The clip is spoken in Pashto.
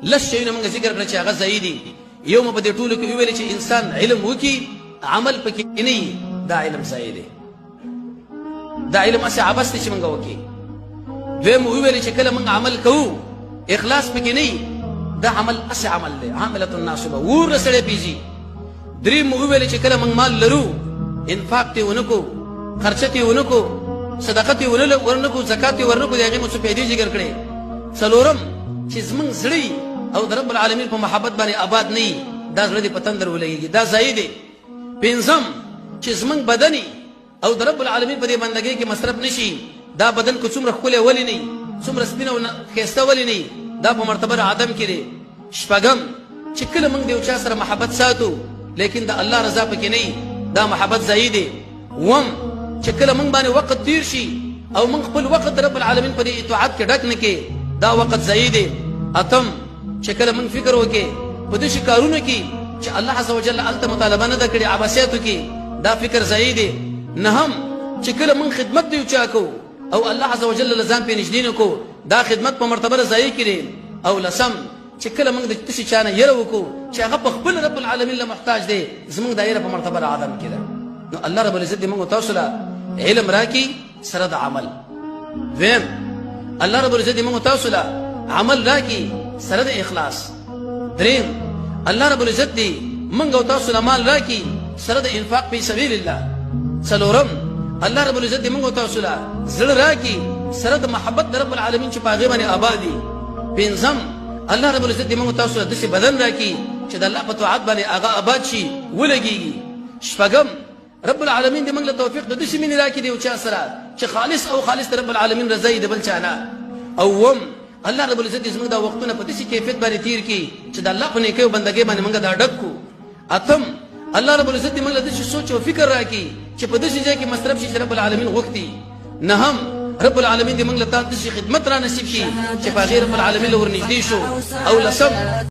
لس شيونه موږ ذکر کړ چې هغه ځای دي. یو مو په دې ټولو کې ویل چې انسان علم وکي عمل پکې نه دا علم ځای دی. دا علم اسه عبث چې موږ وکي. دوی مو ویل چې کله موږ عمل کوو اخلاص پکې نه دا عمل اسه عمل دی عامله الناصبه ور سره پیږي. درې مو ویل چې کله موږ مال لرو انفاق ته ونکو خرچه ته ونکو صدقه ته ورنکو زکات ته ورنکو دغه مو څه پیدا ذکر کړي. څلورم چې زمونږ زړی او د رب العالمین په محبت باندې آباد نه دا زړه دې په تندر ولګي دا ځای دی. پنځم چې زمونږ بدني او د رب العالمین په دې بندګۍ کې مصرف نشي دا بدن کو څومره ښکلی ولې نه څومره سپینه او ښایسته ولې نه دا په مرتبه عدم کې دی. شپږم چې کله موږ د یو چا سره محبت ساتو لیکن د الله رضا پکې نه دا محبت ځای دی. اووم چې کله موږ باندې وخت تیر شي او موږ خپل وخت د رب العالمین په دې اطاعت کې ډک نه کې دا وخت ځای دی. اتم چې کله موږ فکر وکړو په دې کارونو کې چې الله عز وجل الته مطالبه نه کړې عباسیاتو کې دا فکر ځای دی. نهم چې کله موږ خدمت دی چا کو او الله عز وجل لزام په نشدین کو دا خدمت په مرتبه ځای کړي. او لسم چې کله موږ د تشي چانه یره وکړو چې هغه په خپل رب العالمین له محتاج دی زموږ دایره په مرتبه عدم کې ده. نو الله رب العزت دې موږ تاسو له علم راکړي سره د عمل. ویم الله رب العزت دې موږ تاسو له عمل راکړي سره د اخلاص. دریم الله رب العزت دې موږ تاسو له مال راکړي سره د انفاق په سبیل الله. څلورم الله رب العزت دې موږ تاسو له زړه راکړي سره د محبت د رب العالمین چې پاغه باندې آباد دي. پنځم الله رب العزت دې موږ تاسو له داسې بدن راکړي چې د الله په طاعت باندې هغه آباد شي ولګيږي. شپږم رب العالمین دې موږ له توفیق د داسې مینې راکړي دی او چا سره چې خالص او خالص رب العالمین رضا یې د بل چا نه. اوم الله رب العزت دې زموږ دا وختونه په داسې کیفیت باندې تیر کړي چې د الله په نیکۍ او بندګۍ باندې موږ دا ډک کړو. اتم الله رب العزت دې موږ له داسې سوچ او فکر راکړي چې په داسې ځای کې مصرف شي چې رب العالمین غوښتي. نهم رب العالمین دې موږ له داسې خدمت را نصیب کړي چې په غیر رب العالمین له ورنږدې شو. او لسم